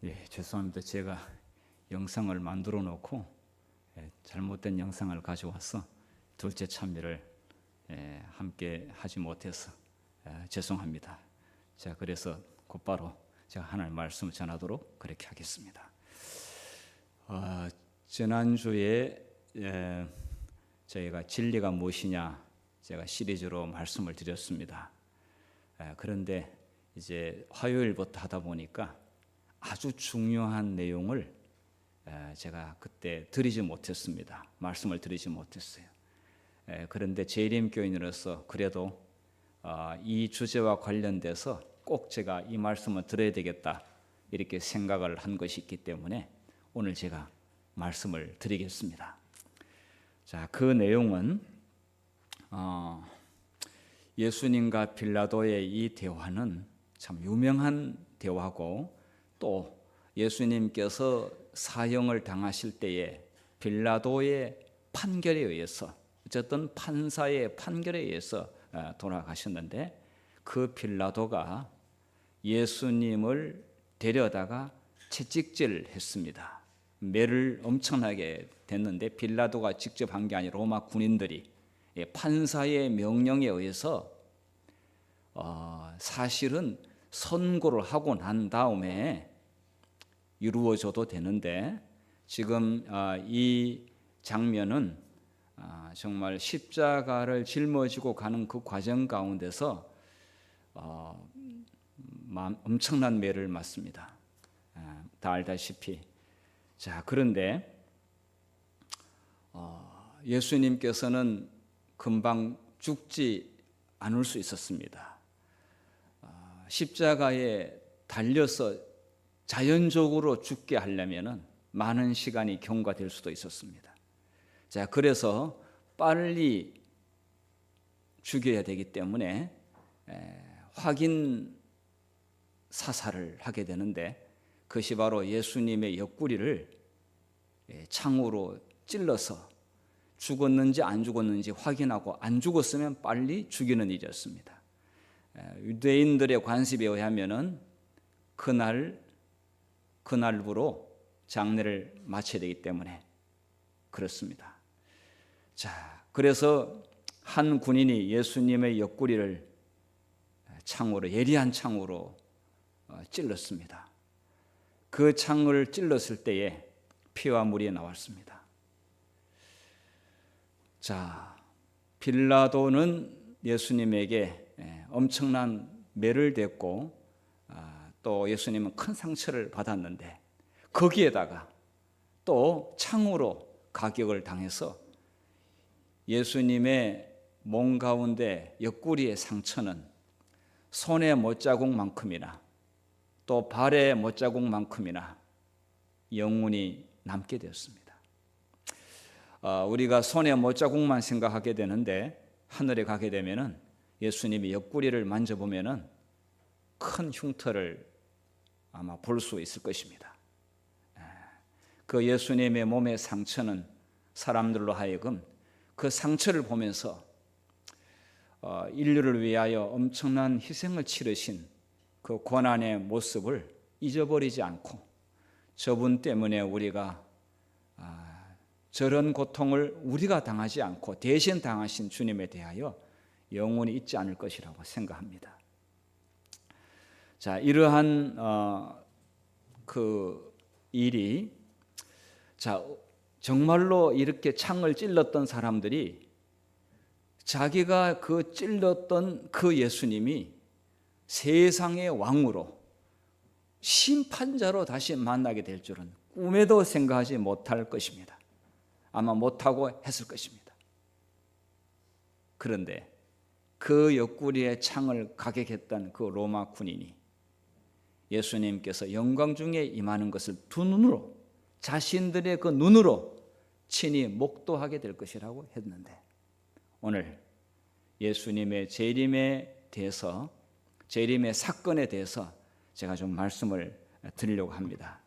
죄송합니다. 제가 영상을 만들어 놓고 잘못된 영상을 가져와서 둘째 참여를 함께 하지 못해서 죄송합니다. 자, 그래서 곧바로 제가 하나님 말씀을 전하도록 그렇게 하겠습니다. 지난주에 저희가 진리가 무엇이냐 제가 시리즈로 말씀을 드렸습니다. 그런데 이제 화요일부터 하다 보니까 아주 중요한 내용을 제가 그때 드리지 못했습니다. 말씀을 드리지 못했어요. 그런데 재림교인으로서 그래도 이 주제와 관련돼서 꼭 제가 이 말씀을 드려야 되겠다 이렇게 생각을 한 것이 있기 때문에 오늘 제가 말씀을 드리겠습니다. 자, 그 내용은 예수님과 빌라도의 이 대화는 참 유명한 대화고, 또 예수님께서 사형을 당하실 때에 빌라도의 판결에 의해서, 어쨌든 판사의 판결에 의해서 돌아가셨는데, 그 빌라도가 예수님을 데려다가 채찍질 했습니다. 매를 엄청나게 됐는데, 빌라도가 직접 한 게 아니라 로마 군인들이 판사의 명령에 의해서 사실은 선고를 하고 난 다음에 이루어져도 되는데, 지금 이 장면은 정말 십자가를 짊어지고 가는 그 과정 가운데서 엄청난 매를 맞습니다. 다 알다시피. 자, 그런데 예수님께서는 금방 죽지 않을 수 있었습니다. 십자가에 달려서 자연적으로 죽게 하려면은 많은 시간이 경과될 수도 있었습니다. 자, 그래서 빨리 죽여야 되기 때문에 확인 사살을 하게 되는데, 그것이 바로 예수님의 옆구리를 창으로 찔러서 죽었는지 안 죽었는지 확인하고, 안 죽었으면 빨리 죽이는 일이었습니다. 유대인들의 관습에 의하면은 그날부로 장례를 마쳐야 되기 때문에 그렇습니다. 자, 그래서 한 군인이 예수님의 옆구리를 창으로, 예리한 창으로 찔렀습니다. 그 창을 찔렀을 때에 피와 물이 나왔습니다. 자, 빌라도는 예수님에게 엄청난 매를 댔고, 또 예수님은 큰 상처를 받았는데, 거기에다가 또 창으로 가격을 당해서 예수님의 몸 가운데 옆구리의 상처는 손의 못자국만큼이나 또 발의 못자국만큼이나 영원히 남게 되었습니다. 우리가 손의 못자국만 생각하게 되는데, 하늘에 가게 되면은 예수님이 옆구리를 만져보면은 큰 흉터를 아마 볼 수 있을 것입니다. 그 예수님의 몸의 상처는 사람들로 하여금 그 상처를 보면서 인류를 위하여 엄청난 희생을 치르신 그 고난의 모습을 잊어버리지 않고, 저분 때문에 우리가 저런 고통을 우리가 당하지 않고 대신 당하신 주님에 대하여 영원히 잊지 않을 것이라고 생각합니다. 자, 이러한 그 일이, 자, 정말로 이렇게 창을 찔렀던 사람들이 자기가 그 찔렀던 그 예수님이 세상의 왕으로, 심판자로 다시 만나게 될 줄은 꿈에도 생각하지 못할 것입니다. 아마 못하고 했을 것입니다. 그런데 그 옆구리에 창을 가격했던 그 로마 군인이 예수님께서 영광 중에 임하는 것을 두 눈으로, 자신들의 그 눈으로 친히 목도하게 될 것이라고 했는데, 오늘 예수님의 재림에 대해서, 재림의 사건에 대해서 제가 좀 말씀을 드리려고 합니다.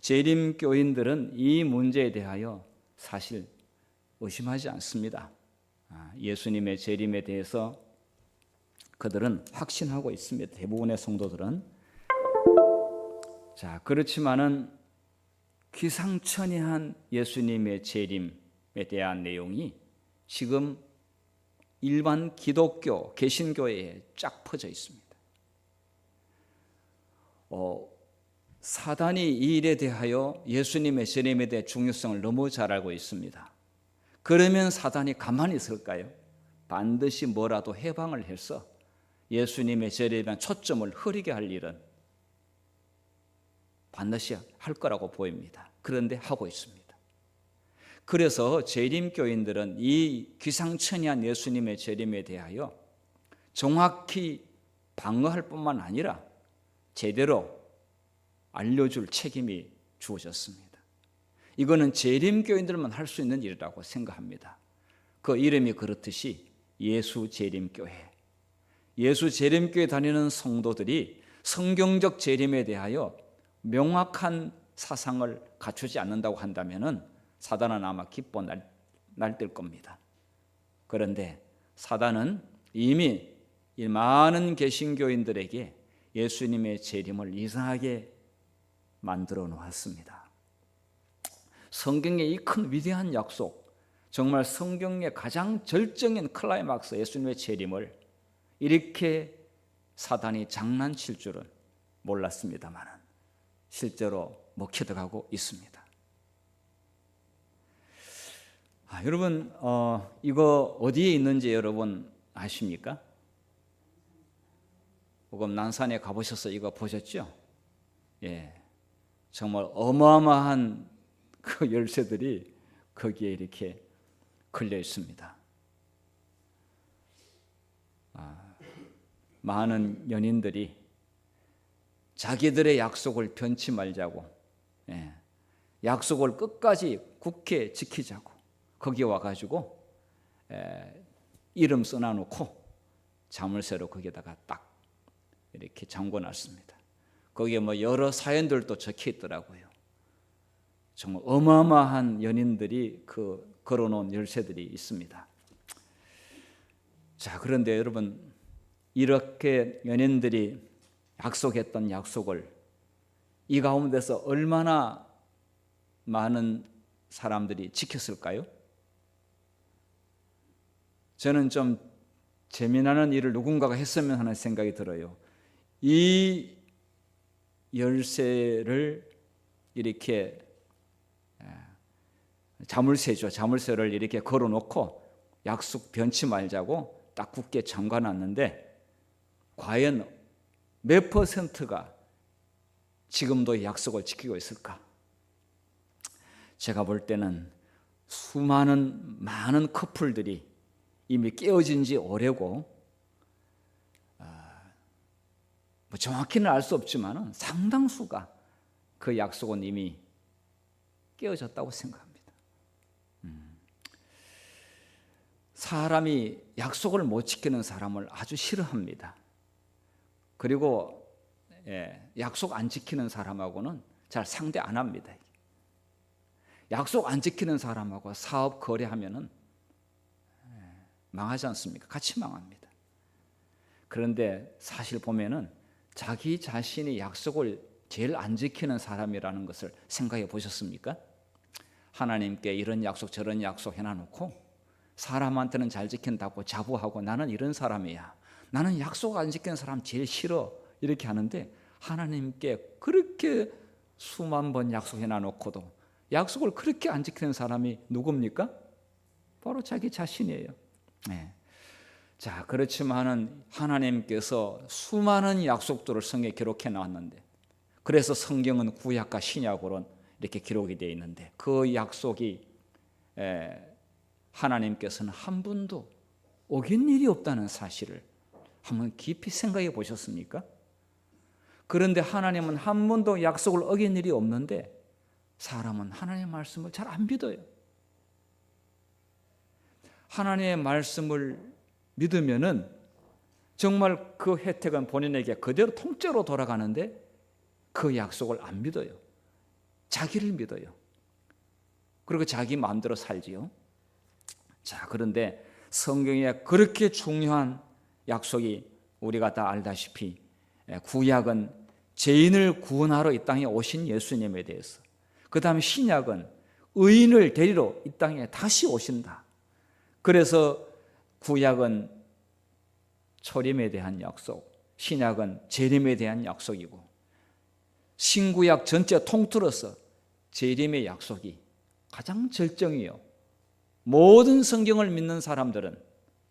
재림교인들은 이 문제에 대하여 사실 의심하지 않습니다. 예수님의 재림에 대해서 그들은 확신하고 있습니다. 대부분의 성도들은. 자, 그렇지만은 기상천외한 예수님의 재림에 대한 내용이 지금 일반 기독교, 개신교에 쫙 퍼져 있습니다. 사단이 이 일에 대하여 예수님의 재림에 대해 중요성을 너무 잘 알고 있습니다. 그러면 사단이 가만히 있을까요? 반드시 뭐라도 해방을 해서 예수님의 재림에 대한 초점을 흐리게 할 일은 반드시 할 거라고 보입니다. 그런데 하고 있습니다. 그래서 재림교인들은 이 기상천외한 예수님의 재림에 대하여 정확히 방어할 뿐만 아니라 제대로 알려줄 책임이 주어졌습니다. 이거는 재림교인들만 할 수 있는 일이라고 생각합니다. 그 이름이 그렇듯이 예수 재림교회. 예수 재림교회 다니는 성도들이 성경적 재림에 대하여 명확한 사상을 갖추지 않는다고 한다면은 사단은 아마 기뻐 날뛸 겁니다. 그런데 사단은 이미 이 많은 개신교인들에게 예수님의 재림을 이상하게 만들어 놓았습니다. 성경의 이 큰 위대한 약속, 정말 성경의 가장 절정인 클라이막스 예수님의 재림을 이렇게 사단이 장난칠 줄은 몰랐습니다만 실제로 먹혀들어가고 있습니다. 여러분, 이거 어디에 있는지 여러분 아십니까? 혹은 난산에 가보셔서 이거 보셨죠? 예, 정말 어마어마한 그 열쇠들이 거기에 이렇게 걸려 있습니다. 많은 연인들이 자기들의 약속을 변치 말자고, 약속을 끝까지 굳게 지키자고 거기 와가지고 이름 써놔놓고 자물쇠로 거기에다가 딱 이렇게 잠궈놨습니다. 거기에 뭐 여러 사연들도 적혀 있더라고요. 정말 어마어마한 연인들이 그 걸어놓은 열쇠들이 있습니다. 자, 그런데 여러분, 이렇게 연인들이 약속했던 약속을 이 가운데서 얼마나 많은 사람들이 지켰을까요? 저는 좀 재미나는 일을 누군가가 했으면 하는 생각이 들어요. 이 열쇠를 이렇게 자물쇠를 이렇게 걸어놓고 약속 변치 말자고 딱 굳게 잠가놨는데 과연 몇 퍼센트가 지금도 약속을 지키고 있을까? 제가 볼 때는 많은 커플들이 이미 깨어진 지 오래고 뭐 정확히는 알 수 없지만 상당수가 그 약속은 이미 깨어졌다고 생각합니다. 사람이 약속을 못 지키는 사람을 아주 싫어합니다. 그리고 약속 안 지키는 사람하고는 잘 상대 안 합니다. 약속 안 지키는 사람하고 사업 거래하면은 망하지 않습니까? 같이 망합니다. 그런데 사실 보면은 자기 자신이 약속을 제일 안 지키는 사람이라는 것을 생각해 보셨습니까? 하나님께 이런 약속 저런 약속 해놔놓고 사람한테는 잘 지킨다고 자부하고 나는 이런 사람이야, 나는 약속 안 지키는 사람 제일 싫어 이렇게 하는데 하나님께 그렇게 수만 번 약속해놔놓고도 약속을 그렇게 안 지키는 사람이 누굽니까? 바로 자기 자신이에요. 자, 그렇지만은 하나님께서 수많은 약속들을 성경에 기록해 놨는데, 그래서 성경은 구약과 신약으로 이렇게 기록이 되어 있는데 그 약속이 하나님께서는 한 번도 어긴 일이 없다는 사실을 한번 깊이 생각해 보셨습니까? 그런데 하나님은 한 번도 약속을 어긴 일이 없는데 사람은 하나님의 말씀을 잘 안 믿어요. 하나님의 말씀을 믿으면은 정말 그 혜택은 본인에게 그대로 통째로 돌아가는데 그 약속을 안 믿어요. 자기를 믿어요. 그리고 자기 마음대로 살지요. 자, 그런데 성경에 그렇게 중요한 약속이 우리가 다 알다시피 구약은 죄인을 구원하러 이 땅에 오신 예수님에 대해서, 그 다음에 신약은 의인을 데리러 이 땅에 다시 오신다. 그래서 구약은 초림에 대한 약속, 신약은 재림에 대한 약속이고, 신구약 전체 통틀어서 재림의 약속이 가장 절정이요. 모든 성경을 믿는 사람들은,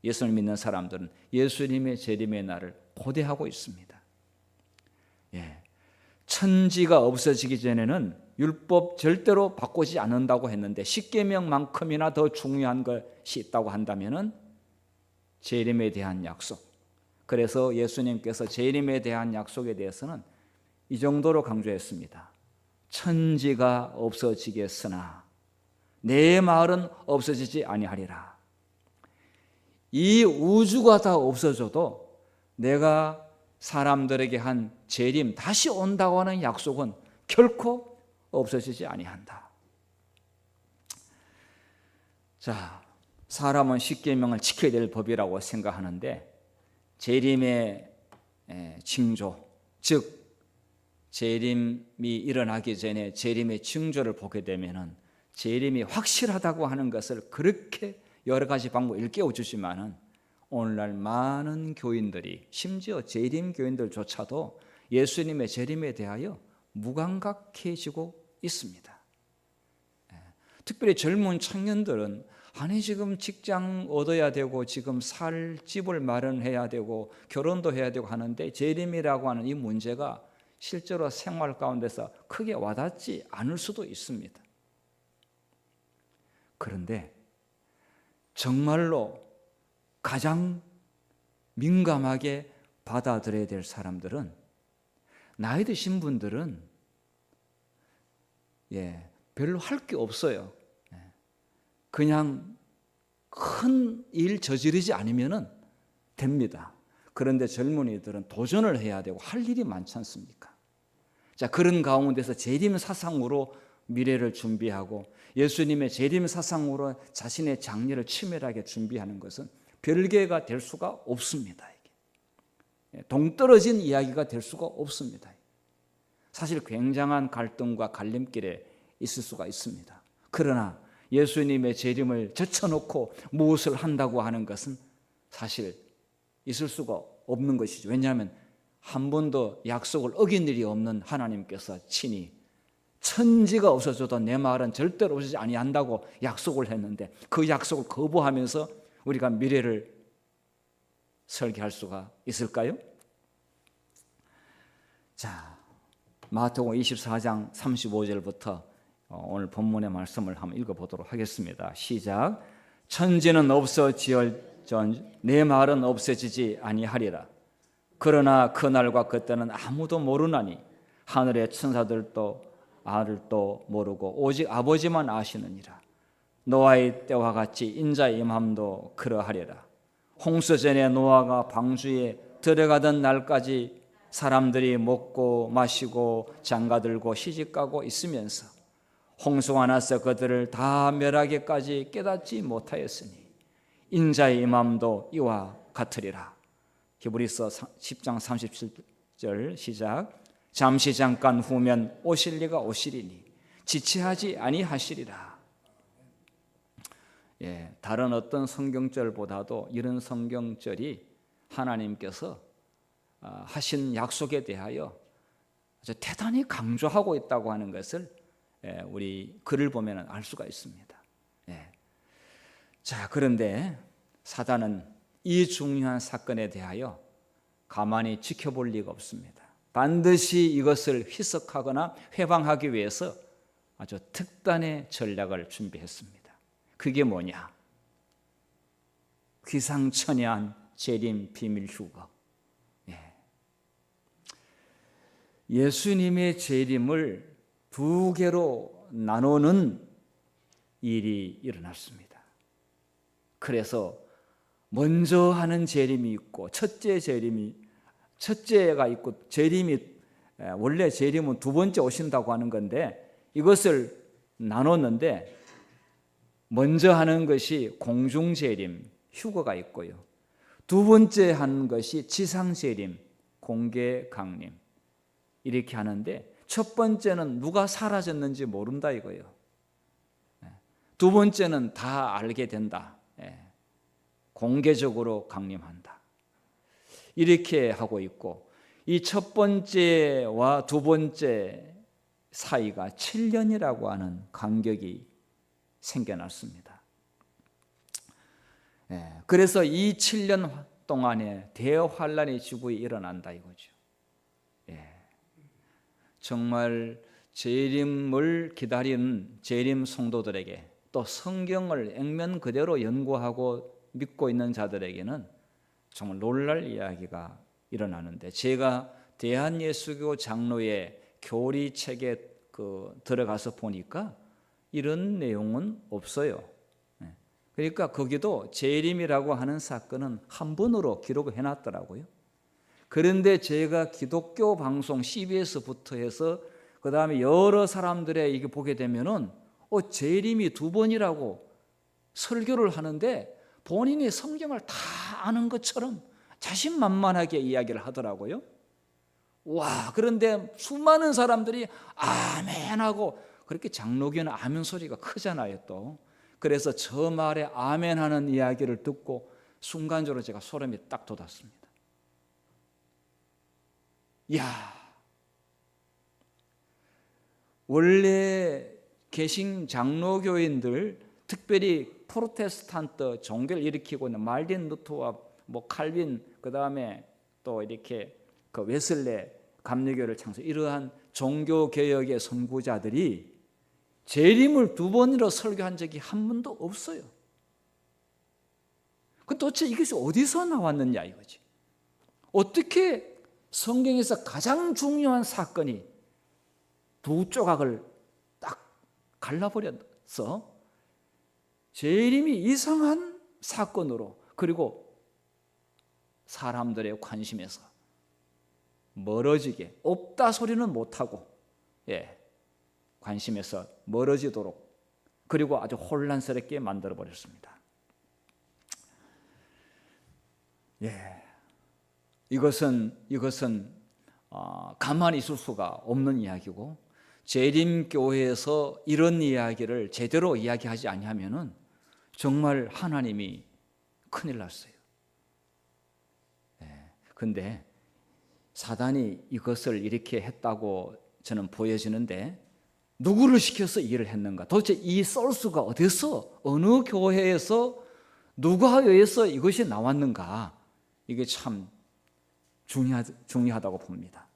예수를 믿는 사람들은 예수님의 재림의 날을 고대하고 있습니다. 천지가 없어지기 전에는 율법 절대로 바꾸지 않는다고 했는데, 십계명만큼이나 더 중요한 것이 있다고 한다면은 재림에 대한 약속. 그래서 예수님께서 재림에 대한 약속에 대해서는 이 정도로 강조했습니다. 천지가 없어지겠으나 내 말은 없어지지 아니하리라. 이 우주가 다 없어져도 내가 사람들에게 한 재림, 다시 온다고 하는 약속은 결코 없어지지 아니한다. 자, 사람은 십계명을 지켜야 될 법이라고 생각하는데, 재림의 징조, 즉 재림이 일어나기 전에 재림의 징조를 보게 되면은 재림이 확실하다고 하는 것을 그렇게 여러 가지 방법을 일깨워 주지만은, 오늘날 많은 교인들이, 심지어 재림 교인들조차도 예수님의 재림에 대하여 무감각해지고 있습니다. 특별히 젊은 청년들은 아니 지금 직장 얻어야 되고 지금 살 집을 마련해야 되고 결혼도 해야 되고 하는데 재림이라고 하는 이 문제가 실제로 생활 가운데서 크게 와닿지 않을 수도 있습니다. 그런데 정말로 가장 민감하게 받아들여야 될 사람들은, 나이 드신 분들은 별로 할 게 없어요. 그냥 큰 일 저지르지 않으면 됩니다. 그런데 젊은이들은 도전을 해야 되고 할 일이 많지 않습니까? 자, 그런 가운데서 재림 사상으로 미래를 준비하고 예수님의 재림 사상으로 자신의 장래를 치밀하게 준비하는 것은 별개가 될 수가 없습니다. 동떨어진 이야기가 될 수가 없습니다. 사실 굉장한 갈등과 갈림길에 있을 수가 있습니다. 그러나 예수님의 재림을 젖혀놓고 무엇을 한다고 하는 것은 사실 있을 수가 없는 것이죠. 왜냐하면 한 번도 약속을 어긴 일이 없는 하나님께서 친히 천지가 없어져도 내 말은 절대로 없어지지 아니한다고 약속을 했는데, 그 약속을 거부하면서 우리가 미래를 설계할 수가 있을까요? 자, 마태복음 24장 35절부터 오늘 본문의 말씀을 한번 읽어보도록 하겠습니다. 시작. 천지는 없어지얼전 내 말은 없어지지 아니하리라. 그러나 그날과 그때는 아무도 모르나니 하늘의 천사들도 아들도 모르고 오직 아버지만 아시느니라. 노아의 때와 같이 인자의 임함도 그러하리라. 홍수전에 노아가 방주에 들어가던 날까지 사람들이 먹고 마시고 장가들고 시집가고 있으면서 홍수가 나서 그들을 다 멸하기까지 깨닫지 못하였으니 인자의 임함도 이와 같으리라. 히브리서 10장 37절 시작. 잠시 잠깐 후면 오실 이가 오시리니 지체하지 아니하시리라. 다른 어떤 성경절보다도 이런 성경절이 하나님께서 하신 약속에 대하여 아주 대단히 강조하고 있다고 하는 것을 우리 글을 보면 알 수가 있습니다. 자, 그런데 사단은 이 중요한 사건에 대하여 가만히 지켜볼 리가 없습니다. 반드시 이것을 희석하거나 회방하기 위해서 아주 특단의 전략을 준비했습니다. 그게 뭐냐? 귀상천외한 재림 비밀 휴거. 예수님의 재림을 두 개로 나누는 일이 일어났습니다. 그래서 먼저 하는 재림이 있고 첫째가 있고 재림이, 원래 재림은 두 번째 오신다고 하는 건데 이것을 나눴는데, 먼저 하는 것이 공중재림, 휴거가 있고요. 두 번째 하는 것이 지상재림, 공개 강림. 이렇게 하는데 첫 번째는 누가 사라졌는지 모른다 이거예요. 두 번째는 다 알게 된다. 공개적으로 강림한다. 이렇게 하고 있고 이 첫 번째와 두 번째 사이가 7년이라고 하는 간격이 생겨났습니다. 그래서 이 7년 동안에 대환란의 지구에 일어난다 이거죠. 정말 재림을 기다리는 재림 성도들에게 또 성경을 액면 그대로 연구하고 믿고 있는 자들에게는 정말 놀랄 이야기가 일어나는데 제가 대한예수교 장로의 교리책에 들어가서 보니까 이런 내용은 없어요. 그러니까 거기도 재림이라고 하는 사건은 한 번으로 기록을 해놨더라고요. 그런데 제가 기독교 방송 CBS부터 해서 그 다음에 여러 사람들의 이게 보게 되면은 재림이 두 번이라고 설교를 하는데 본인이 성경을 다 아는 것처럼 자신만만하게 이야기를 하더라고요. 와, 그런데 수많은 사람들이 아멘하고 그렇게 장로교는 아멘 소리가 크잖아요 또. 그래서 저 말에 아멘하는 이야기를 듣고 순간적으로 제가 소름이 딱 돋았습니다. 이야, 원래 개신 장로교인들 특별히 프로테스탄트 종교를 일으키고 있는 말틴 루터와 칼빈 그 다음에 또 이렇게 그 웨슬레 감리교를 창설 이러한 종교 개혁의 선구자들이 재림을 두 번이나 설교한 적이 한 번도 없어요. 그 도대체 이것이 어디서 나왔느냐 이거지. 어떻게 성경에서 가장 중요한 사건이 두 조각을 딱 갈라버려서 재림이 이상한 사건으로 그리고 사람들의 관심에서 멀어지게 없다 소리는 못하고 관심에서 멀어지도록 그리고 아주 혼란스럽게 만들어버렸습니다. 이것은 가만히 있을 수가 없는 이야기고 재림교회에서 이런 이야기를 제대로 이야기하지 아니하면은 정말 하나님이 큰일 났어요. 근데 사단이 이것을 이렇게 했다고 저는 보여지는데 누구를 시켜서 일을 했는가? 도대체 이 소스가 어디서 어느 교회에서 누가 의해서 이것이 나왔는가? 이게 참 중요하다고 봅니다.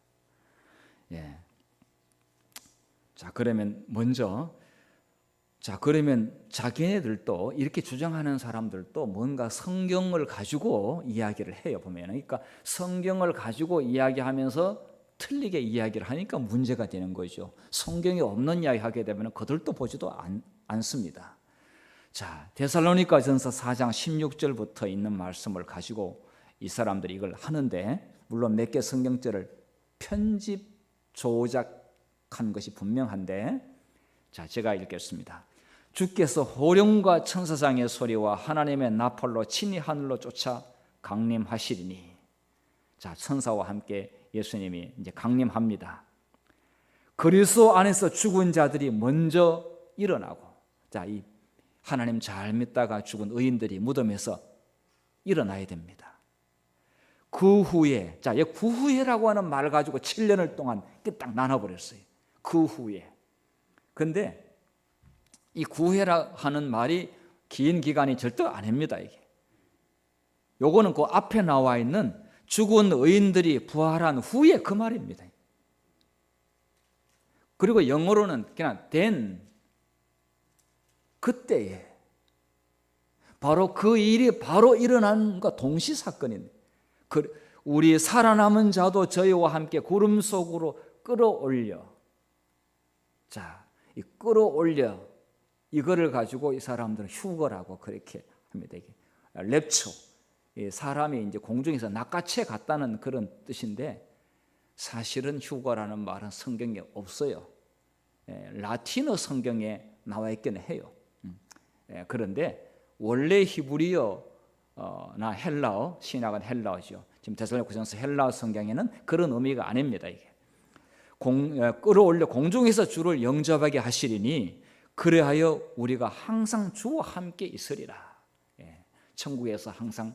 자, 그러면 먼저 그러면 자기네들도 이렇게 주장하는 사람들도 뭔가 성경을 가지고 이야기를 해요. 보면 그러니까 성경을 가지고 이야기하면서 틀리게 이야기를 하니까 문제가 되는 거죠. 성경에 없는 이야기 하게 되면 그들도 보지도 않습니다. 자, 데살로니가전서 4장 16절부터 있는 말씀을 가지고 이 사람들이 이걸 하는데 물론 몇 개 성경절을 편집 조작한 것이 분명한데 자, 제가 읽겠습니다. 주께서 호령과 천사장의 소리와 하나님의 나팔로 친히 하늘로 쫓아 강림하시리니. 자, 천사와 함께 예수님이 이제 강림합니다. 그리스도 안에서 죽은 자들이 먼저 일어나고, 자, 이 하나님 잘 믿다가 죽은 의인들이 무덤에서 일어나야 됩니다. 그 후에, 자, 그 후에라고 하는 말을 가지고 7년을 동안 딱 나눠버렸어요. 그 후에. 근데 이 구해라 하는 말이 긴 기간이 절대 아닙니다. 이게. 요거는 그 앞에 나와 있는 죽은 의인들이 부활한 후에 그 말입니다. 그리고 영어로는 그냥 then, 그때에 바로 그 일이 바로 일어난 것과 동시 사건입니다. 우리 살아남은 자도 저희와 함께 구름 속으로 끌어올려. 자, 이 끌어올려 이거를 가지고 이 사람들은 휴거라고 그렇게 합니다. 이게 랩처, 사람이 이제 공중에서 낚아채 갔다는 그런 뜻인데 사실은 휴거라는 말은 성경에 없어요. 라틴어 성경에 나와 있긴 해요. 그런데 원래 히브리어나 헬라어, 신약은 헬라어죠. 지금 데살로니가전서 헬라어 성경에는 그런 의미가 아닙니다. 이게 끌어올려 공중에서 주를 영접하게 하시리니 그래하여 우리가 항상 주와 함께 있으리라. 천국에서 항상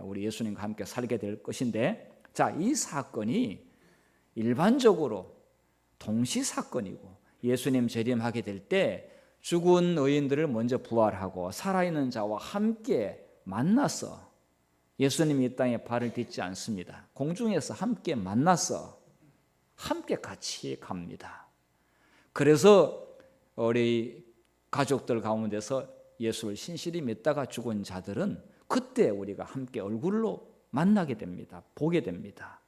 우리 예수님과 함께 살게 될 것인데, 자, 이 사건이 일반적으로 동시 사건이고, 예수님 재림하게 될 때 죽은 의인들을 먼저 부활하고 살아있는 자와 함께 만나서, 예수님이 이 땅에 발을 딛지 않습니다. 공중에서 함께 만나서 함께 같이 갑니다. 그래서 우리 가족들 가운데서 예수를 신실히 믿다가 죽은 자들은 그때 우리가 함께 얼굴로 만나게 됩니다. 보게 됩니다.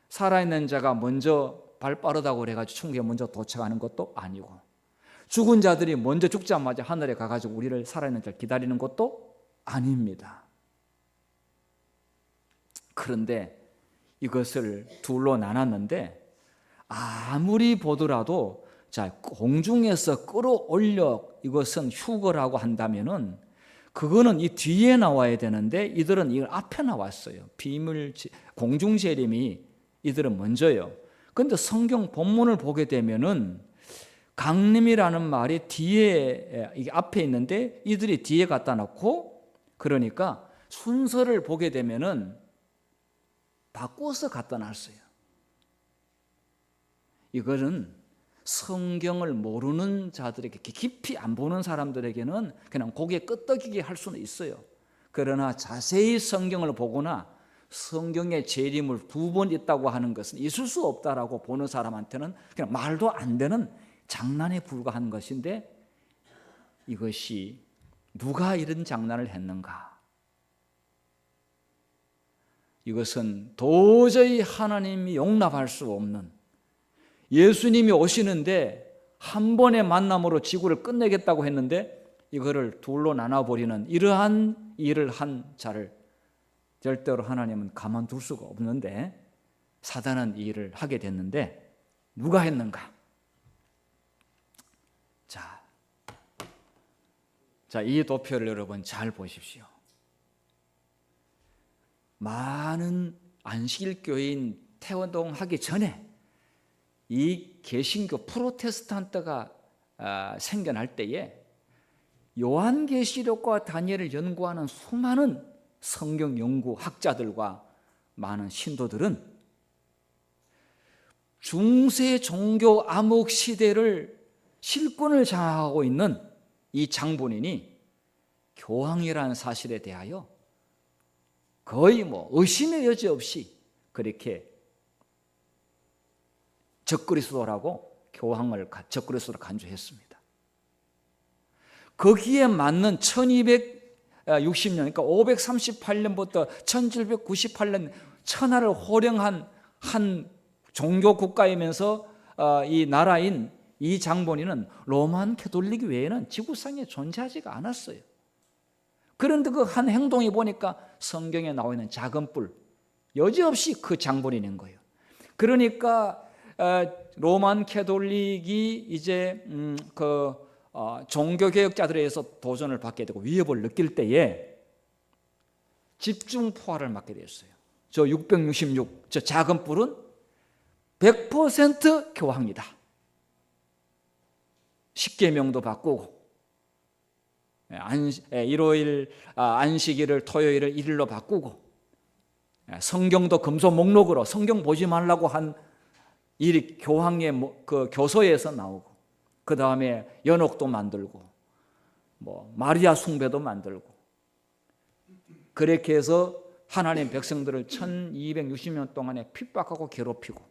살아있는 자가 먼저 발 빠르다고 그래가지고 천국에 먼저 도착하는 것도 아니고, 죽은 자들이 먼저 죽자마자 하늘에 가가지고 우리를 살아있는 자를 기다리는 것도 아닙니다. 그런데 이것을 둘로 나눴는데, 아무리 보더라도 자, 공중에서 끌어올려 이것은 휴거라고 한다면은 그거는 이 뒤에 나와야 되는데 이들은 이걸 앞에 나왔어요. 비밀 공중 재림이 이들은 먼저요. 그런데 성경 본문을 보게 되면은 강림이라는 말이 뒤에, 이게 앞에 있는데 이들이 뒤에 갖다 놓고, 그러니까 순서를 보게 되면은 바꿔서 갖다 놨어요. 이거는 성경을 모르는 자들에게, 깊이 안 보는 사람들에게는 그냥 고개 끄덕이게 할 수는 있어요. 그러나 자세히 성경을 보거나 성경의 재림을 2번 있다고 하는 것은 있을 수 없다라고 보는 사람한테는 그냥 말도 안 되는 장난에 불과한 것인데, 이것이 누가 이런 장난을 했는가? 이것은 도저히 하나님이 용납할 수 없는, 예수님이 오시는데 한 번의 만남으로 지구를 끝내겠다고 했는데 이거를 둘로 나눠버리는 이러한 일을 한 자를 절대로 하나님은 가만둘 수가 없는데, 사단은 이 일을 하게 됐는데 누가 했는가? 자, 이 도표를 여러분 잘 보십시오. 많은 안식일 교인 태동하기 전에 이 개신교 프로테스탄트가 생겨날 때에 요한계시록과 다니엘을 연구하는 수많은 성경 연구 학자들과 많은 신도들은 중세 종교 암흑 시대를 실권을 장악하고 있는 이 장본인이 교황이라는 사실에 대하여 거의 의심의 여지 없이 그렇게 적그리스도라고 교황을 적그리스도로 간주했습니다. 거기에 맞는 1260년, 그러니까 538년부터 1798년 천하를 호령한 한 종교 국가이면서 이 나라인 이 장본인은 로만 캐톨릭 외에는 지구상에 존재하지가 않았어요. 그런데 그 한 행동이 보니까 성경에 나와 있는 작은 뿔, 여지없이 그 장본인인 거예요. 그러니까 로만 캐톨릭이 이제 종교개혁자들에 의해서 도전을 받게 되고 위협을 느낄 때에 집중포화를 맞게 되었어요. 저 666, 저 작은 뿔은 100% 교황이다. 십계명도 바꾸고 일요일 안식일을 토요일을 일일로 바꾸고 성경도 금소 목록으로 성경 보지 말라고 한 일이 교황의 그 교서에서 나오고, 그 다음에 연옥도 만들고 마리아 숭배도 만들고, 그렇게 해서 하나님 백성들을 1260년 동안에 핍박하고 괴롭히고,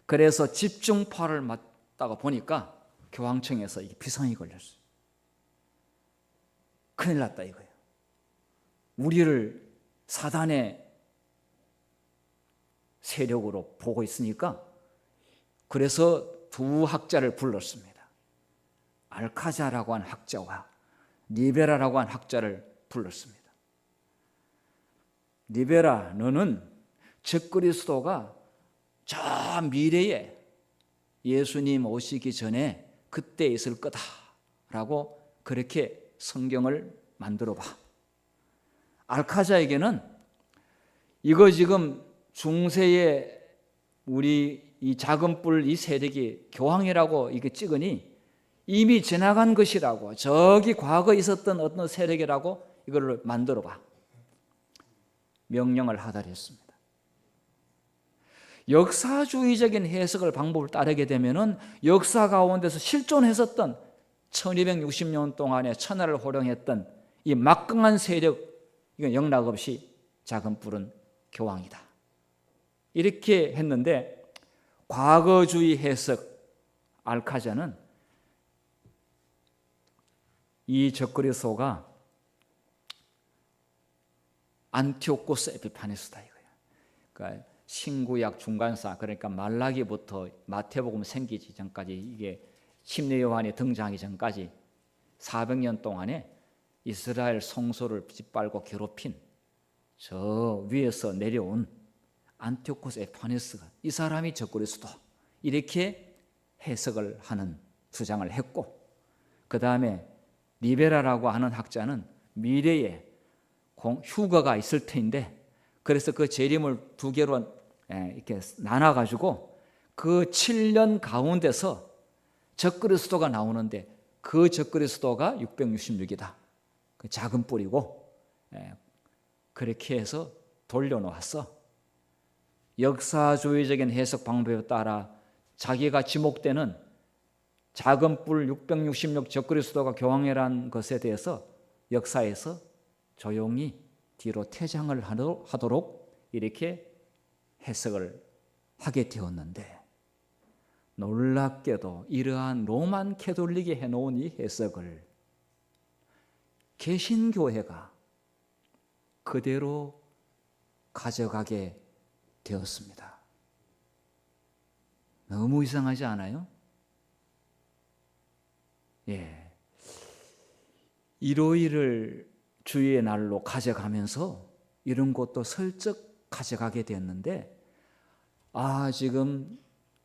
그래서 집중포화를 맞다가 보니까 교황청에서 이게 비상이 걸렸어요. 큰일 났다 이거예요. 우리를 사단의 세력으로 보고 있으니까, 그래서 두 학자를 불렀습니다. 알카자라고 한 학자와 리베라라고 한 학자를 불렀습니다. 리베라, 너는 적그리스도가 저 미래에 예수님 오시기 전에 그때 있을 거다라고 그렇게 성경을 만들어 봐. 알카자에게는 이거 지금 중세의 우리 이 작은 뿔 이 세력이 교황이라고 이게 찍으니 이미 지나간 것이라고, 저기 과거에 있었던 어떤 세력이라고 이걸 만들어 봐. 명령을 하달했습니다. 역사주의적인 해석을 방법을 따르게 되면은 역사 가운데서 실존했었던 1260년 동안에 천하를 호령했던 이 막강한 세력, 이건 영락없이 작은 뿔은 교황이다. 이렇게 했는데 과거주의 해석 알카자는 이 적그리스도가 안티오코스 에피파네스다 이거야. 그러니까 신구약 중간사, 그러니까 말라기부터 마태복음 생기기 전까지, 이게 침례 요한이 등장하기 전까지 400년 동안에 이스라엘 성소를 짓밟고 괴롭힌 저 위에서 내려온 안티오코스 에피파네스가, 이 사람이 적그리스도, 이렇게 해석을 하는 주장을 했고, 그 다음에 리베라라고 하는 학자는 미래에 휴거가 있을 터인데, 그래서 그 재림을 두 개로 이렇게 나눠가지고 그 7년 가운데서 적그리스도가 나오는데, 그 적그리스도가 666이다. 그 작은 뿔이고, 그렇게 해서 돌려놓았어. 역사주의적인 해석 방법에 따라 자기가 지목되는 작은 뿔 666 적그리스도가 교황이라는 것에 대해서 역사에서 조용히 뒤로 퇴장을 하도록 이렇게 해석을 하게 되었는데, 놀랍게도 이러한 로만 캐톨릭이 해놓은 이 해석을 개신교회가 그대로 가져가게 되었습니다. 너무 이상하지 않아요? 예. 일요일을 주의 날로 가져가면서 이런 것도 슬쩍 가져가게 되었는데, 지금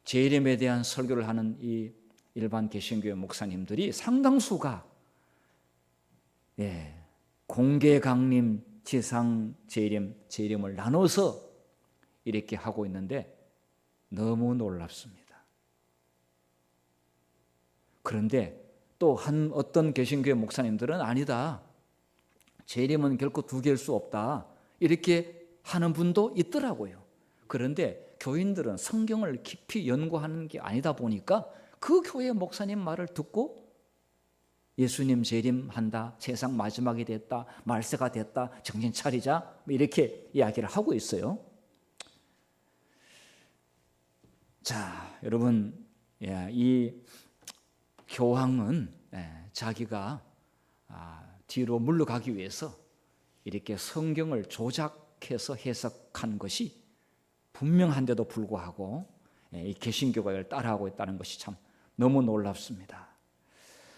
재림에 대한 설교를 하는 이 일반 개신교회 목사님들이 상당수가 공개 강림, 지상 재림을 나눠서 이렇게 하고 있는데 너무 놀랍습니다. 그런데 또 어떤 개신교회 목사님들은 아니다, 재림은 결코 두 개일 수 없다, 이렇게 하는 분도 있더라고요. 그런데 교인들은 성경을 깊이 연구하는 게 아니다 보니까 그 교회 목사님 말을 듣고 예수님 재림한다, 세상 마지막이 됐다, 말세가 됐다, 정신 차리자, 이렇게 이야기를 하고 있어요. 자, 여러분, 이 교황은 자기가 뒤로 물러가기 위해서 이렇게 성경을 조작해서 해석한 것이 분명한데도 불구하고 이 개신교가 이걸 따라하고 있다는 것이 참 너무 놀랍습니다.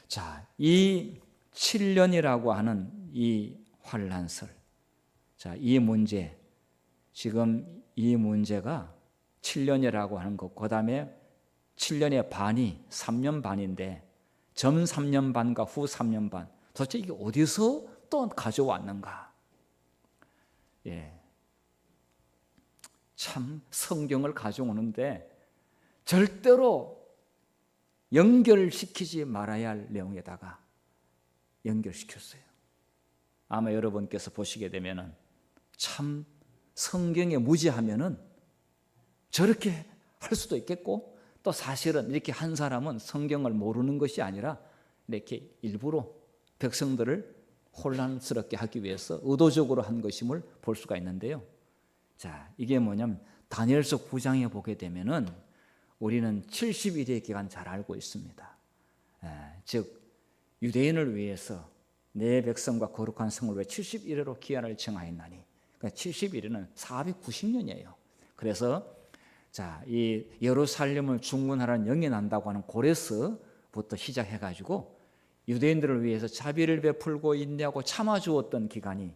자, 이 7년이라고 하는 이 환란설, 자, 이 문제, 지금 이 문제가 7년이라고 하는 것, 그 다음에 7년의 반이 3년 반인데 전 3년 반과 후 3년 반, 도대체 이게 어디서 또 가져왔는가? 참 성경을 가져오는데 절대로 연결시키지 말아야 할 내용에다가 연결시켰어요. 아마 여러분께서 보시게 되면은 참 성경에 무지하면은 저렇게 할 수도 있겠고, 또 사실은 이렇게 한 사람은 성경을 모르는 것이 아니라 이렇게 일부러 백성들을 혼란스럽게 하기 위해서 의도적으로 한 것임을 볼 수가 있는데요. 자, 이게 뭐냐면 다니엘서 9장에 보게 되면은 우리는 70일의 기간 잘 알고 있습니다. 즉 유대인을 위해서 내 백성과 거룩한 성을 왜 70일으로 기한을 정하였나니, 그러니까 70일은 490년이에요. 그래서 자, 이 예루살렘을 중건하라는 영이 난다고 하는 고레스부터 시작해가지고 유대인들을 위해서 자비를 베풀고 인내하고 참아주었던 기간이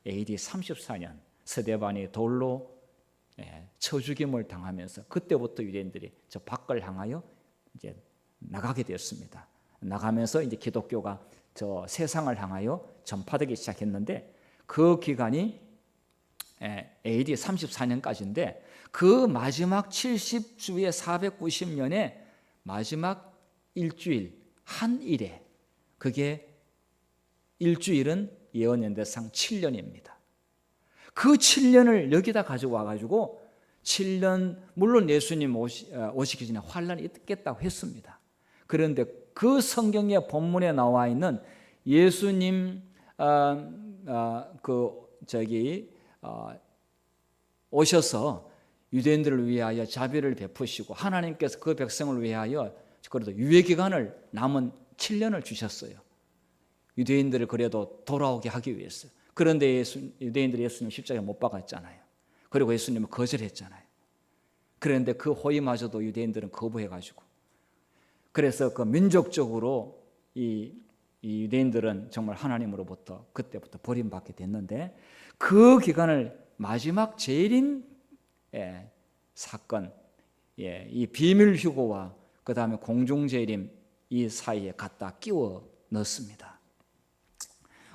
AD 34년 스데반이 돌로 쳐 죽임을 당하면서 그때부터 유대인들이 저 밖을 향하여 이제 나가게 되었습니다. 나가면서 이제 기독교가 저 세상을 향하여 전파되기 시작했는데, 그 기간이 AD 34년까지인데 그 마지막 70주의 490년의 마지막 일주일 한 일에, 그게 일주일은 예언연대상 7년입니다. 그 7년을 여기다 가져와 가지고 7년, 물론 예수님 오시기 전에 환란이 있겠다고 했습니다. 그런데 그 성경의 본문에 나와 있는 예수님 오셔서 유대인들을 위하여 자비를 베푸시고 하나님께서 그 백성을 위하여 그래도 유예 기간을 남은 7년을 주셨어요. 유대인들을 그래도 돌아오게 하기 위해서. 그런데 유대인들이 예수님 십자가에 못 박았잖아요. 그리고 예수님은 거절했잖아요. 그런데 그 호의마저도 유대인들은 거부해가지고, 그래서 그 민족적으로 이 유대인들은 정말 하나님으로부터 그때부터 버림받게 됐는데, 그 기간을 마지막 재림 사건, 이 비밀 휴거와 그 다음에 공중 재림 이 사이에 갖다 끼워 넣습니다.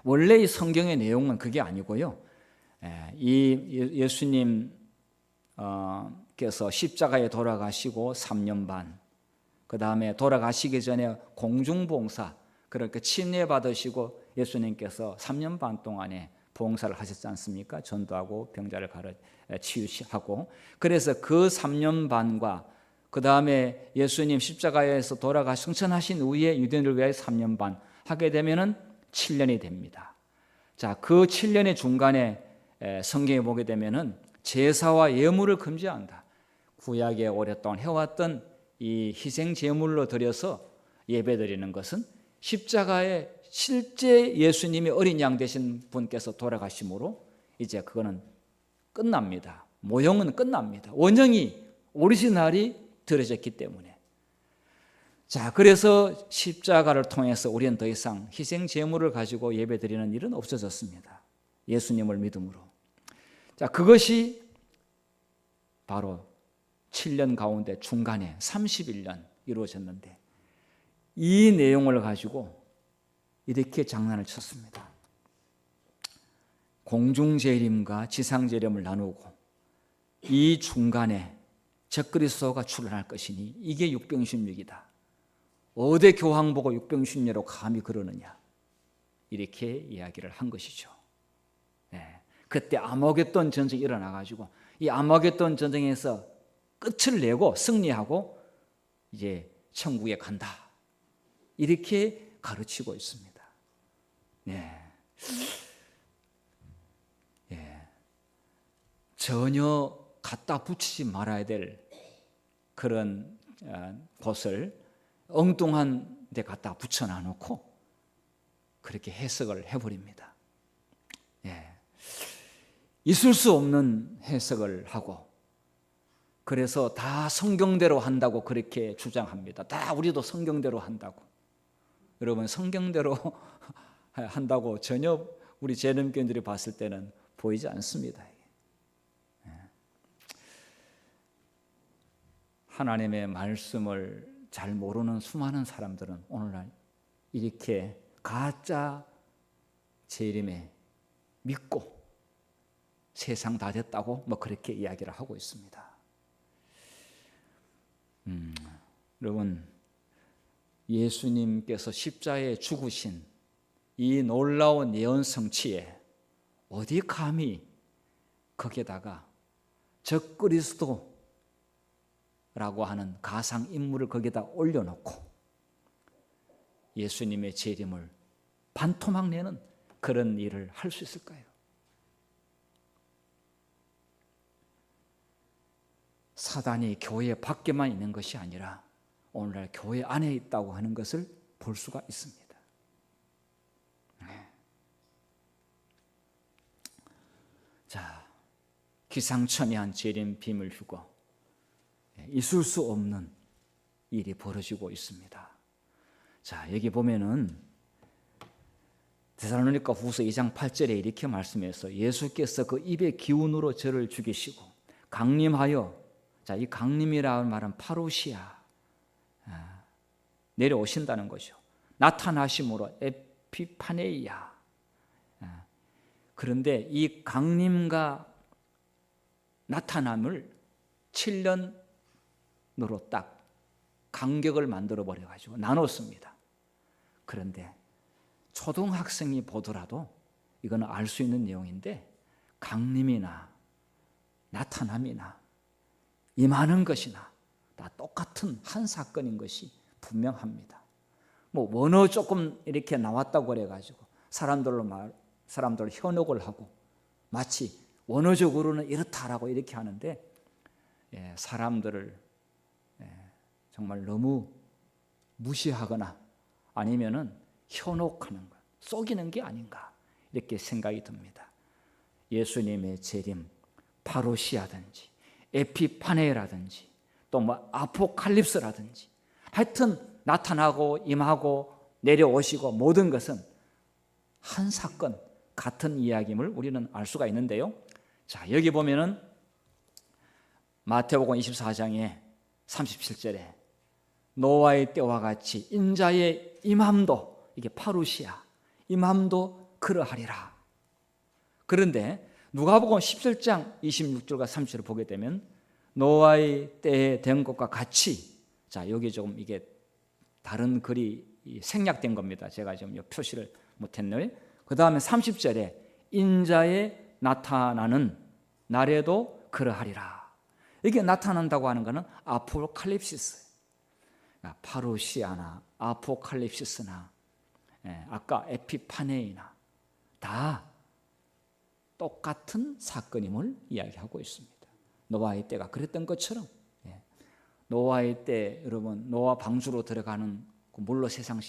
원래 이 성경의 내용은 그게 아니고요. 이 예수님께서 십자가에 돌아가시고 3년 반, 그 다음에 돌아가시기 전에 공중봉사, 그러니까 침례 받으시고 예수님께서 3년 반 동안에 봉사를 하셨지 않습니까? 전도하고 병자를 치유하고. 그래서 그 3년 반과 그 다음에 예수님 십자가에서 돌아가시 승천하신 후에 유대인을 위하여 3년 반 하게 되면은 7년이 됩니다. 자, 그 7년의 중간에 성경에 보게 되면은 제사와 예물을 금지한다. 구약에 오랫동안 해왔던 이 희생 제물로 드려서 예배드리는 것은 십자가에 실제 예수님이 어린 양 되신 분께서 돌아가심으로 이제 그거는 끝납니다. 모형은 끝납니다. 원형이 오리지널이 드려졌기 때문에. 자, 그래서 십자가를 통해서 우리는 더 이상 희생 제물을 가지고 예배드리는 일은 없어졌습니다. 예수님을 믿음으로. 자, 그것이 바로 7년 가운데 중간에 31년 이루어졌는데, 이 내용을 가지고 이렇게 장난을 쳤습니다. 공중재림과 지상재림을 나누고 이 중간에 적그리스도가 출현할 것이니 이게 육병신력이다. 어디 교황 보고 육병신력으로 감히 그러느냐, 이렇게 이야기를 한 것이죠. 그때 아마겟돈 전쟁이 일어나가지고 이 아마겟돈 전쟁에서 끝을 내고 승리하고 이제 천국에 간다, 이렇게 가르치고 있습니다. 전혀 갖다 붙이지 말아야 될 그런 것을 엉뚱한 데 갖다 붙여놔놓고 그렇게 해석을 해버립니다. 있을 수 없는 해석을 하고, 그래서 다 성경대로 한다고 그렇게 주장합니다. 다 우리도 성경대로 한다고. 여러분, 성경대로 한다고 전혀 우리 재림교인들이 봤을 때는 보이지 않습니다. 하나님의 말씀을 잘 모르는 수많은 사람들은 오늘날 이렇게 가짜 재림에 믿고 세상 다 됐다고 뭐 그렇게 이야기를 하고 있습니다. 여러분, 예수님께서 십자가에 죽으신 이 놀라운 예언 성취에 어디 감히 거기에다가 적그리스도라고 하는 가상 인물을 거기에다 올려놓고 예수님의 재림을 반토막 내는 그런 일을 할 수 있을까요? 사단이 교회 밖에만 있는 것이 아니라 오늘날 교회 안에 있다고 하는 것을 볼 수가 있습니다. 자, 기상천외한 재림 비밀 휴거, 있을 수 없는 일이 벌어지고 있습니다. 자, 여기 보면은 데살로니가 후서 2장 8절에 이렇게 말씀해서 예수께서 그 입의 기운으로 저를 죽이시고 강림하여, 자, 이 강림이라는 말은 파루시아, 내려오신다는 것이죠. 나타나심으로 에피파네이아. 그런데 이 강림과 나타남을 7년으로 딱 간격을 만들어 버려 가지고 나눴습니다. 그런데 초등학생이 보더라도 이거는 알 수 있는 내용인데 강림이나 나타남이나 임하는 것이나 다 똑같은 한 사건인 것이 분명합니다. 뭐 원어 조금 이렇게 나왔다고 그래 가지고 사람들 현혹을 하고 마치 원어적으로는 이렇다라고 이렇게 하는데 사람들을 정말 너무 무시하거나 아니면은 현혹하는 것, 속이는 게 아닌가 이렇게 생각이 듭니다. 예수님의 재림, 파루시아든지 에피파네라든지 또 뭐 아포칼립스라든지 하여튼 나타나고 임하고 내려오시고 모든 것은 한 사건 같은 이야기임을 우리는 알 수가 있는데요. 자, 여기 보면은 마태복음 24장에 37절에 노아의 때와 같이 인자의 임함도, 이게 파루시아 임함도 그러하리라. 그런데 누가복음 17장 26절과 30절을 보게 되면 노아의 때에 된 것과 같이, 자 여기 조금 이게 다른 글이 생략된 겁니다. 제가 지금 표시를 못했네요. 그 다음에 30절에 인자에 나타나는 날에도 그러하리라. 이게 나타난다고 하는 것은 아포칼립시스, 파루시아나 아포칼립시스나 아까 에피파네이나 다 똑같은 사건임을 이야기하고 있습니다. 노아의 때가 그랬던 것처럼, 노아의 때 여러분 노아 방주로 들어가는 물로 세상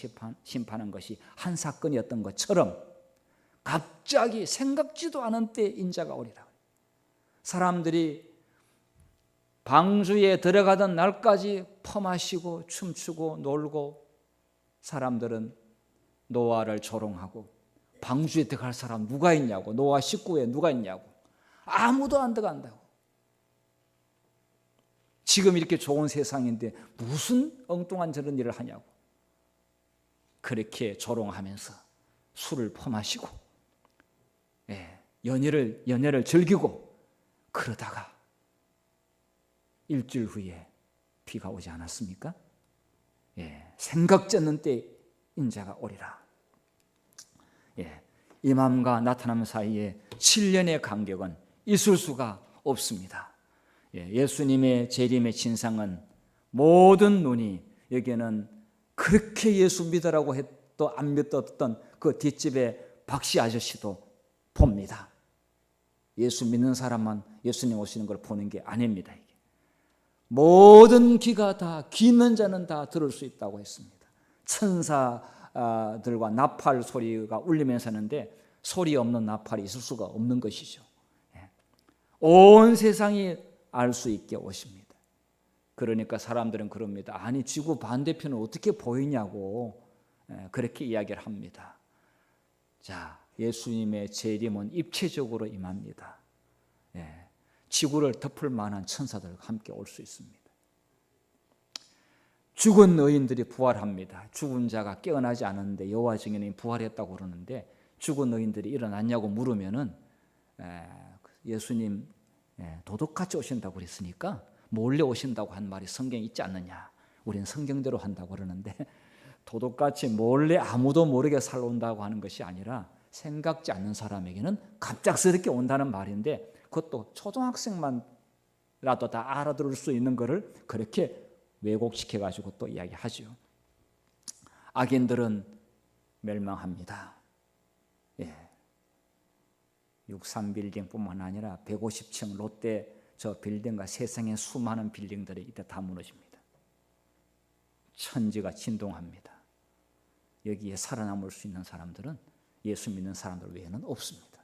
심판한 것이 한 사건이었던 것처럼 갑자기 생각지도 않은 때 인자가 오리라. 사람들이 방주에 들어가던 날까지 퍼마시고 춤추고 놀고 사람들은 노아를 조롱하고 방주에 들어갈 사람 누가 있냐고, 노아 식구에 누가 있냐고, 아무도 안 들어간다고. 지금 이렇게 좋은 세상인데 무슨 엉뚱한 저런 일을 하냐고 그렇게 조롱하면서 술을 퍼마시고 연애를 즐기고 그러다가 일주일 후에 비가 오지 않았습니까? 생각지 않는 때 인자가 오리라. 임함과 나타남 사이에 7년의 간격은 있을 수가 없습니다. 예수님의 재림의 진상은 모든 눈이, 여기에는 그렇게 예수 믿으라고 해도 안 믿었던 그 뒷집의 박씨 아저씨도 봅니다. 예수 믿는 사람만 예수님 오시는 걸 보는 게 아닙니다. 이게. 모든 귀가 다, 귀 있는 자는 다 들을 수 있다고 했습니다. 천사들과 나팔 소리가 울리면서 하는데 소리 없는 나팔이 있을 수가 없는 것이죠. 온 세상이 알 수 있게 오십니다. 그러니까 사람들은 그럽니다. 아니 지구 반대편은 어떻게 보이냐고 그렇게 이야기를 합니다. 자, 예수님의 재림은 입체적으로 임합니다. 지구를 덮을 만한 천사들과 함께 올 수 있습니다. 죽은 의인들이 부활합니다. 죽은 자가 깨어나지 않았는데 여호와 증인이 부활했다고 그러는데 죽은 의인들이 일어났냐고 물으면은 예수님 도둑같이 오신다고 그랬으니까 몰래 오신다고 한 말이 성경에 있지 않느냐. 우리는 성경대로 한다고 그러는데 도둑같이 몰래 아무도 모르게 살러 온다고 하는 것이 아니라 생각지 않는 사람에게는 갑작스럽게 온다는 말인데 그것도 초등학생만라도 다 알아들을 수 있는 것을 그렇게 왜곡시켜가지고 또 이야기하죠. 악인들은 멸망합니다. 63빌딩뿐만 아니라 150층 롯데 저 빌딩과 세상의 수많은 빌딩들이 이때 다 무너집니다. 천지가 진동합니다. 여기에 살아남을 수 있는 사람들은 예수 믿는 사람들 외에는 없습니다.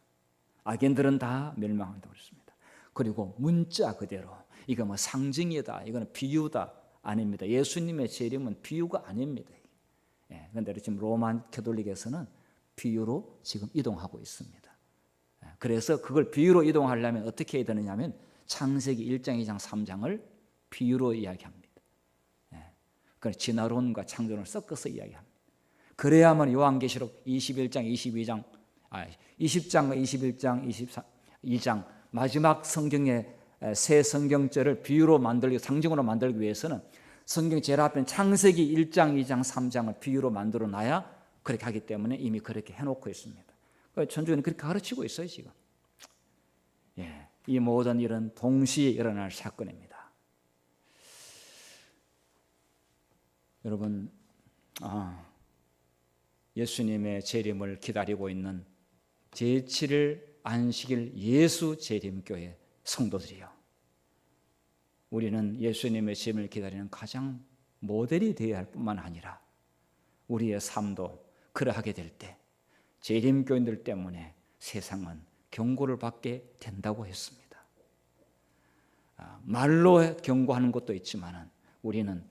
악인들은 다 멸망한다고 했습니다. 그리고 문자 그대로 이거 뭐 상징이다, 이거는 비유다 아닙니다. 예수님의 재림은 비유가 아닙니다. 그런데 지금 로마 가톨릭에서는 비유로 지금 이동하고 있습니다. 그래서 그걸 비유로 이동하려면 어떻게 해야 되느냐 하면 창세기 1장, 2장, 3장을 비유로 이야기합니다. 그러니까 진화론과 창조론을 섞어서 이야기합니다. 그래야만 요한계시록 21장, 20장과 21장, 22장 마지막 성경의 새 성경절을 비유로 만들기, 상징으로 만들기 위해서는 성경 제일 앞에 창세기 1장, 2장, 3장을 비유로 만들어 놔야 그렇게 하기 때문에 이미 그렇게 해놓고 있습니다. 천주교는 그렇게 가르치고 있어요 지금. 예, 이 모든 일은 동시에 일어날 사건입니다. 여러분, 예수님의 재림을 기다리고 있는 제7일 안식일 예수 재림교회 성도들이요, 우리는 예수님의 재림을 기다리는 가장 모델이 되어야 할 뿐만 아니라 우리의 삶도 그러하게 될 때 재림교인들 때문에 세상은 경고를 받게 된다고 했습니다. 말로 경고하는 것도 있지만 우리는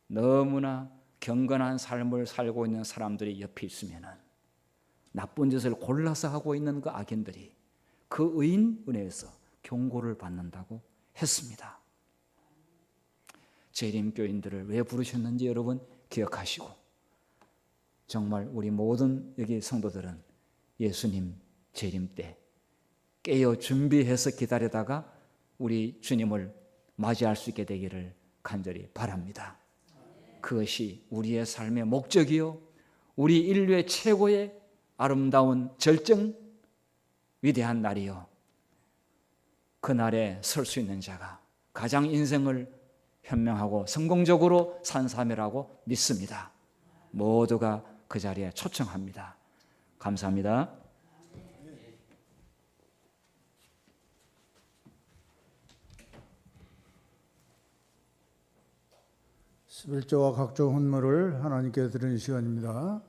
너무나 경건한 삶을 살고 있는 사람들이 옆에 있으면 나쁜 짓을 골라서 하고 있는 그 악인들이 그 의인 은혜에서 경고를 받는다고 했습니다. 재림교인들을 왜 부르셨는지 여러분 기억하시고, 정말 우리 모든 여기 성도들은 예수님 재림 때 깨어 준비해서 기다리다가 우리 주님을 맞이할 수 있게 되기를 간절히 바랍니다. 그것이 우리의 삶의 목적이요, 우리 인류의 최고의 아름다운 절정, 위대한 날이요, 그날에 설 수 있는 자가 가장 인생을 현명하고 성공적으로 산 사람이라고 믿습니다. 모두가 그 자리에 초청합니다. 감사합니다. 11조와 각종 헌물을 하나님께 드리는 시간입니다.